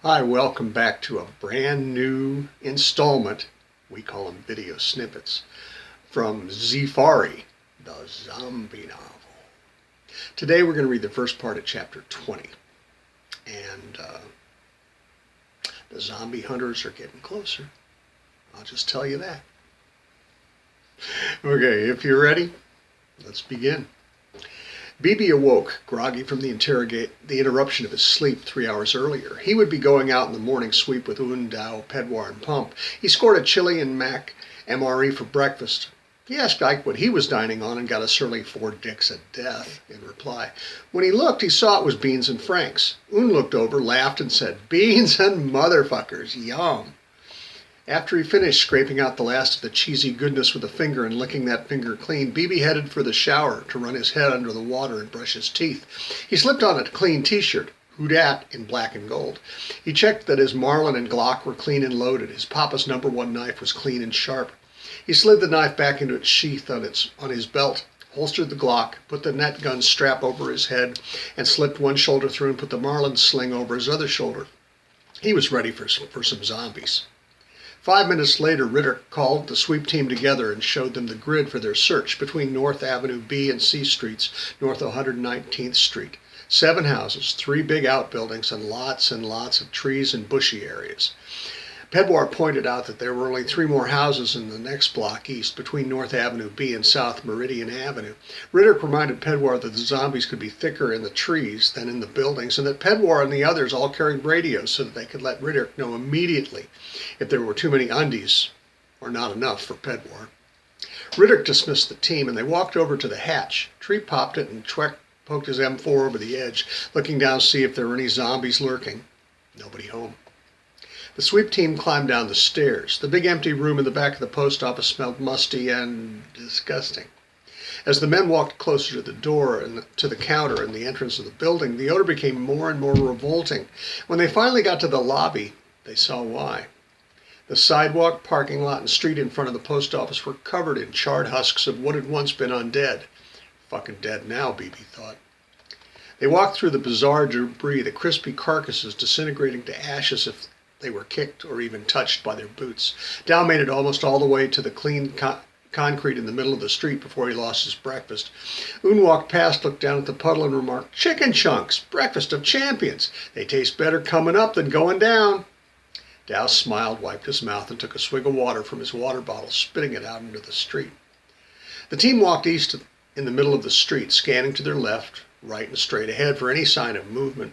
Hi, welcome back to a brand new installment, we call them video snippets, from Z-fari, the zombie novel. Today we're going to read the first part of chapter 20, and the zombie hunters are getting closer. I'll just tell you that. Okay, if you're ready, let's begin. Beebe awoke, groggy from the interruption of his sleep 3 hours earlier. He would be going out in the morning sweep with Un, Dow, Pedwar, and Pump. He scored a chili and mac MRE for breakfast. He asked Ike what he was dining on and got a surly 4 dicks a death in reply. When he looked, he saw it was beans and franks. Un looked over, laughed, and said, "Beans and motherfuckers, yum." After he finished scraping out the last of the cheesy goodness with a finger and licking that finger clean, Beebe headed for the shower to run his head under the water and brush his teeth. He slipped on a clean t-shirt, "Who dat?" in black and gold. He checked that his Marlin and Glock were clean and loaded. His papa's #1 knife was clean and sharp. He slid the knife back into its sheath on his belt, holstered the Glock, put the net gun strap over his head, and slipped one shoulder through and put the Marlin sling over his other shoulder. He was ready for some zombies. 5 minutes later, Ritter called the sweep team together and showed them the grid for their search between North Avenue B and C Streets, north 119th Street. 7 houses, 3 big outbuildings, and lots of trees and bushy areas. Pedwar pointed out that there were only 3 more houses in the next block east, between North Avenue B and South Meridian Avenue. Ritter reminded Pedwar that the zombies could be thicker in the trees than in the buildings, and that Pedwar and the others all carried radios so that they could let Ritter know immediately if there were too many undies, or not enough for Pedwar. Ritter dismissed the team, and they walked over to the hatch. Tree popped it, and Tweck poked his M4 over the edge, looking down to see if there were any zombies lurking. Nobody home. The sweep team climbed down the stairs. The big empty room in the back of the post office smelled musty and disgusting. As the men walked closer to the door and to the counter in the entrance of the building, the odor became more and more revolting. When they finally got to the lobby, they saw why. The sidewalk, parking lot, and street in front of the post office were covered in charred husks of what had once been undead. Fucking dead now, Beebe thought. They walked through the bizarre debris, the crispy carcasses disintegrating to ashes if they were kicked or even touched by their boots. Dow made it almost all the way to the clean concrete in the middle of the street before he lost his breakfast. Un walked past, looked down at the puddle, and remarked, "Chicken chunks, breakfast of champions. They taste better coming up than going down." Dow smiled, wiped his mouth, and took a swig of water from his water bottle, spitting it out into the street. The team walked east in the middle of the street, scanning to their left, right, and straight ahead for any sign of movement.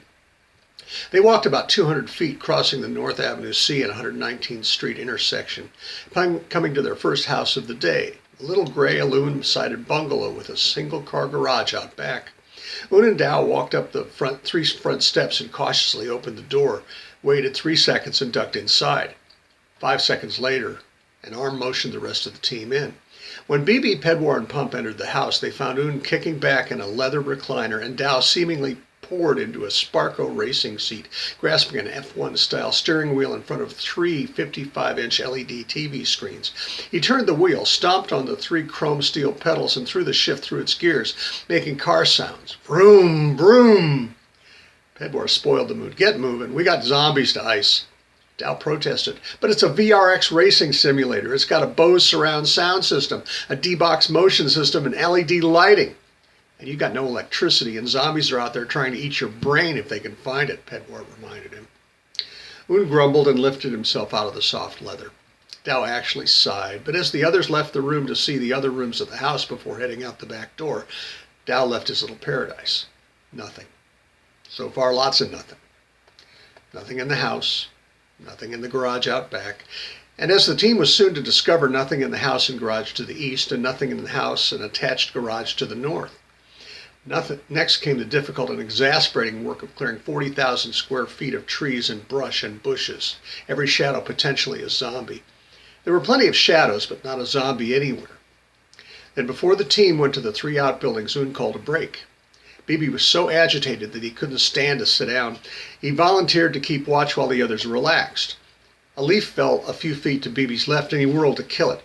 They walked about 200 feet, crossing the North Avenue C and 119th Street intersection, coming to their first house of the day, a little gray aluminum-sided bungalow with a single-car garage out back. Un and Dow walked up the three front steps and cautiously opened the door, waited 3 seconds, and ducked inside. 5 seconds later, an arm motioned the rest of the team in. When Beebe, Pedwar, and Pump entered the house, they found Un kicking back in a leather recliner and Dow seemingly poured into a Sparco racing seat, grasping an F1-style steering wheel in front of 3 55-inch LED TV screens. He turned the wheel, stomped on the 3 chrome steel pedals, and threw the shift through its gears, making car sounds. Vroom, vroom. Pedwar spoiled the mood. "Get moving. We got zombies to ice." Dow protested, "But it's a VRX racing simulator. It's got a Bose surround sound system, a D-Box motion system, and LED lighting. And you got no electricity, and zombies are out there trying to eat your brain if they can find it," Pedwar reminded him. Un grumbled and lifted himself out of the soft leather. Dow actually sighed, but as the others left the room to see the other rooms of the house before heading out the back door, Dow left his little paradise. Nothing. So far, lots of nothing. Nothing in the house, nothing in the garage out back, and as the team was soon to discover, nothing in the house and garage to the east, and nothing in the house and attached garage to the north. Next came the difficult and exasperating work of clearing 40,000 square feet of trees and brush and bushes, every shadow potentially a zombie. There were plenty of shadows, but not a zombie anywhere. Then before the team went to the 3 outbuildings, Un called a break. Beebe was so agitated that he couldn't stand to sit down. He volunteered to keep watch while the others relaxed. A leaf fell a few feet to Beebe's left, and he whirled to kill it.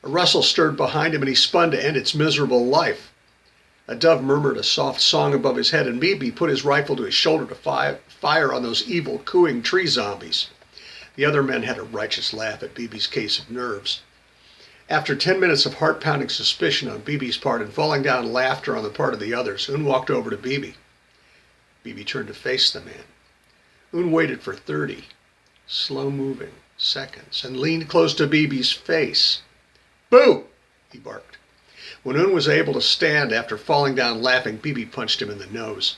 A rustle stirred behind him, and he spun to end its miserable life. A dove murmured a soft song above his head, and Bibi put his rifle to his shoulder to fire on those evil, cooing tree zombies. The other men had a righteous laugh at Bibi's case of nerves. After 10 minutes of heart-pounding suspicion on Bibi's part and falling down laughter on the part of the others, Un walked over to Bibi. Bibi turned to face the man. Un waited for 30 slow-moving seconds and leaned close to Bibi's face. "Boo!" he barked. When Un was able to stand after falling down laughing, Bibi punched him in the nose.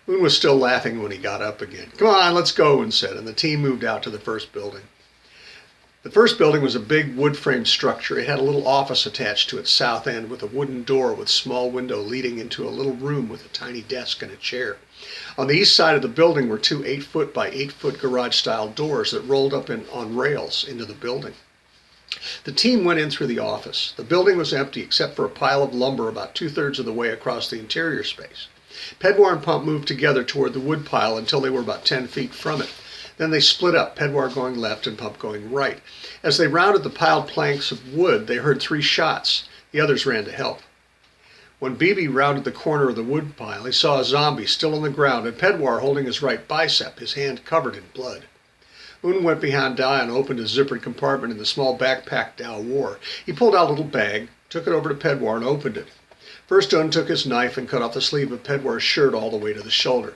Un was still laughing when he got up again. "Come on, let's go," Un said, and the team moved out to the first building. The first building was a big wood-framed structure. It had a little office attached to its south end with a wooden door with small window leading into a little room with a tiny desk and a chair. On the east side of the building were two 8-foot by 8-foot garage-style doors that rolled up on rails into the building. The team went in through the office. The building was empty except for a pile of lumber about 2/3 of the way across the interior space. Pedwar and Pump moved together toward the wood pile until they were about 10 feet from it. Then they split up, Pedwar going left and Pump going right. As they rounded the piled planks of wood, they heard 3 shots. The others ran to help. When Bibi rounded the corner of the wood pile, he saw a zombie still on the ground and Pedwar holding his right bicep, his hand covered in blood. Un went behind Dai and opened a zippered compartment in the small backpack Dao wore. He pulled out a little bag, took it over to Pedwar and opened it. First Un took his knife and cut off the sleeve of Pedwar's shirt all the way to the shoulder.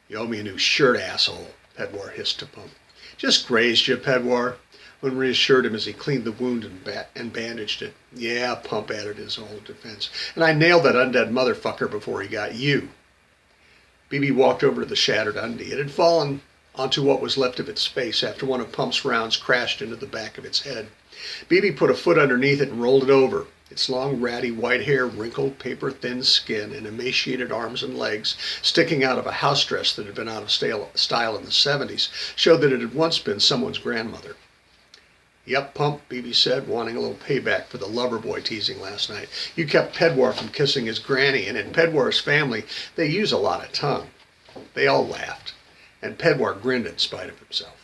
"You owe me a new shirt, asshole," Pedwar hissed to Pump. "Just grazed you, Pedwar." Un reassured him as he cleaned the wound and bandaged it. "Yeah," Pump added his old defense, "and I nailed that undead motherfucker before he got you." Bibi walked over to the shattered undie. It had fallen onto what was left of its face after one of Pump's rounds crashed into the back of its head. Bibi put a foot underneath it and rolled it over. Its long, ratty white hair, wrinkled, paper-thin skin, and emaciated arms and legs, sticking out of a house dress that had been out of style in the 70s, showed that it had once been someone's grandmother. "Yep, Pump," Bibi said, wanting a little payback for the lover boy teasing last night. "You kept Pedwar from kissing his granny, and in Pedwar's family, they use a lot of tongue." They all laughed, and Pedwar grinned in spite of himself.